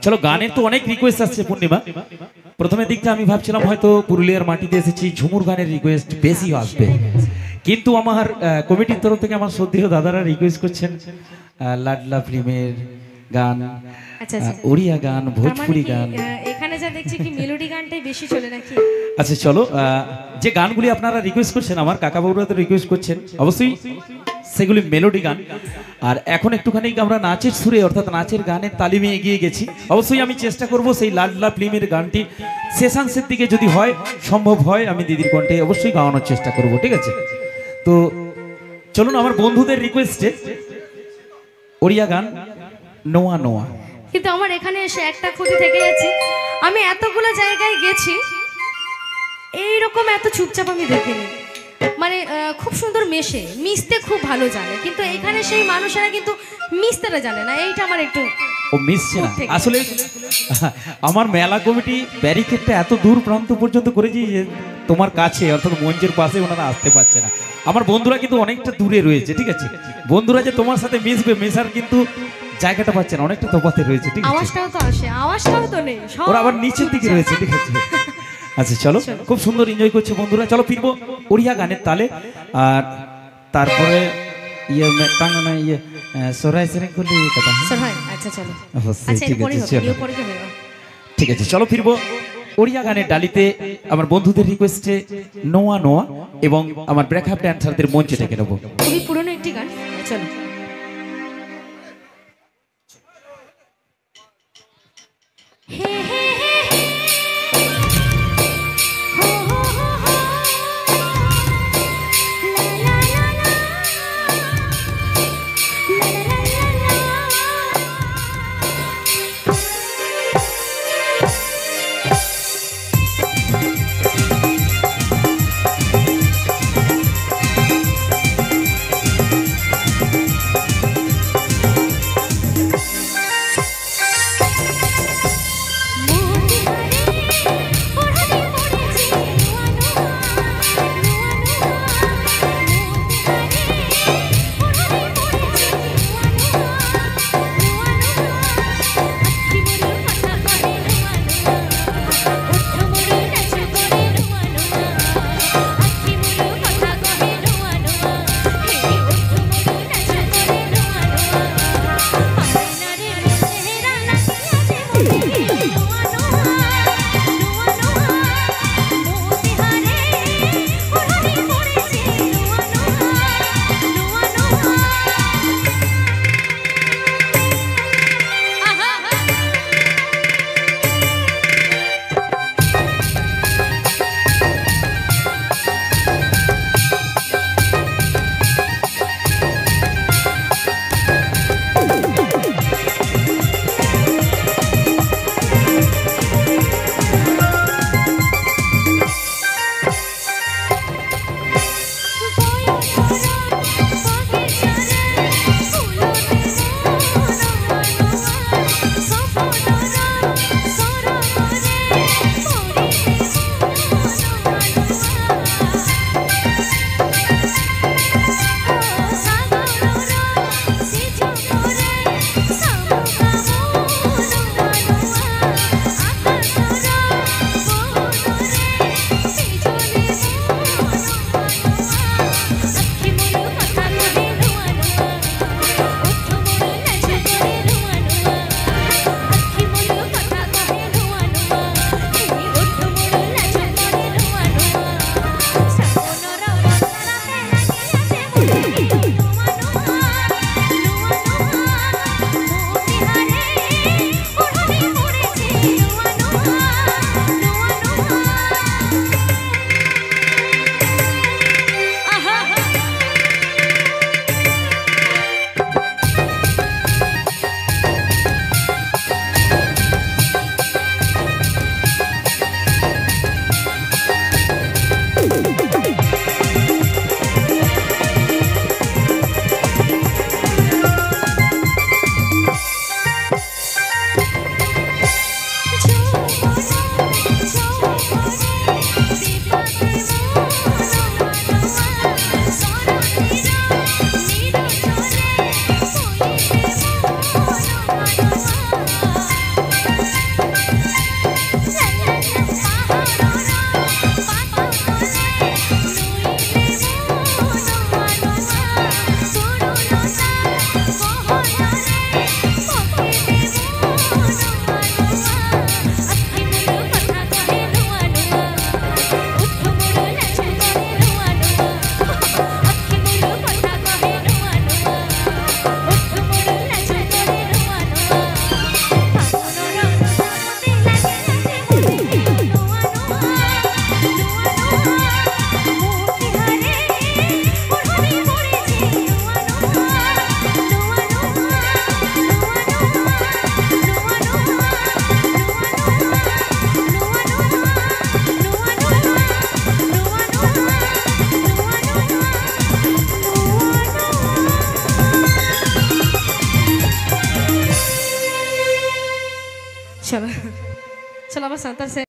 চলো গানের তো অনেক রিকোয়েস্ট আসছে পূর্ণিমা। প্রথমে দিকটা আমি ভাবছিলাম হয়তো পুরুলিয়ার মাটিতে এসেছি, ঝুমুর গানের রিকোয়েস্ট বেশি আসবে, কিন্তু আমার কমিটির তরফ থেকে আমার শ্রদ্ধেয় দাদারা রিকোয়েস্ট করছেন লাডলা ফিল্মের গান, ওড়িয়া গান, ভোজপুরি গান। এখানে যা দেখছি কি মেলোডি গানটাই বেশি চলে নাকি? আচ্ছা চলো, যে গানগুলি আপনারা রিকোয়েস্ট করছেন, আমার কাকা বাবুরা তো রিকোয়েস্ট করছেন, অবশ্যই সেগুলি মেলোডি গান। আর এখন একটুখানি আমরা নাচের সুরে অর্থাৎ নাচের গানের তালিমে এগিয়ে গেছি। অবশ্যই আমি চেষ্টা করব সেই লাডলা ফিল্মের গানটি শেষাংশের দিকে যদি হয়, সম্ভব হয়, আমি দিদির কণ্ঠে অবশ্যই গাওয়ানোর চেষ্টা করব, ঠিক আছে? তো চলুন আমার বন্ধুদের রিকোয়েস্টে ওড়িয়া গান নোয়া নোয়া। কিন্তু আমার এখানে এসে একটা ক্ষতি থেকে যাচ্ছে, আমি এতগুলো জায়গায় গেছি, এইরকম এত চুপচাপ আমি দেখিনি। মানে খুব সুন্দর মেশে, মিশতে খুব ভালো জানে, কিন্তু এখানে সেই মানুষেরা কিন্তু মিশতেটা জানে না, এইটা আমার একটু ও মিশছে না। আসলে আমার মেলা কমিটি ব্যারিকেডটা এত দূর প্রান্ত পর্যন্ত করেছি যে তোমার কাছে অর্থাৎ মঞ্চের পাশে ওনারা আসতে পারছে না। আমার বন্ধুরা কিন্তু অনেকটা দূরে রয়েছে, ঠিক আছে? বন্ধুরা যে তোমার সাথে মিশবে, মেশার কিন্তু জায়গাটা পাচ্ছে না, অনেকটা তফাতে রয়েছে, ঠিক আছে? আওয়াজটাও তো আসে, আওয়াজটাও তো নেই, ওরা আবার নিচের দিকে রয়েছে, ঠিক আছে? আচ্ছা চলো, খুব সুন্দর এনজয় করছে বন্ধুরা। চলো ফিরবো ওড়িয়া গানের তালে, আর তারপরে ইয়ে টাঙ্গানা ইয়ে সোরাই সেরেং করলে কথা। আচ্ছা চলো, ঠিক আছে চলো, ঠিক আছে চলো ফিরবো ওড়িয়া গানের ডালিতে। আমার বন্ধুদের রিকোয়েস্টে নোয়া নোয়া এবং আমার ব্রেকআপ ড্যান্সারদের মঞ্চে ডেকে নেবো। খুবই পুরনো একটি গান, চলো। চলো চলো আবার সাঁতার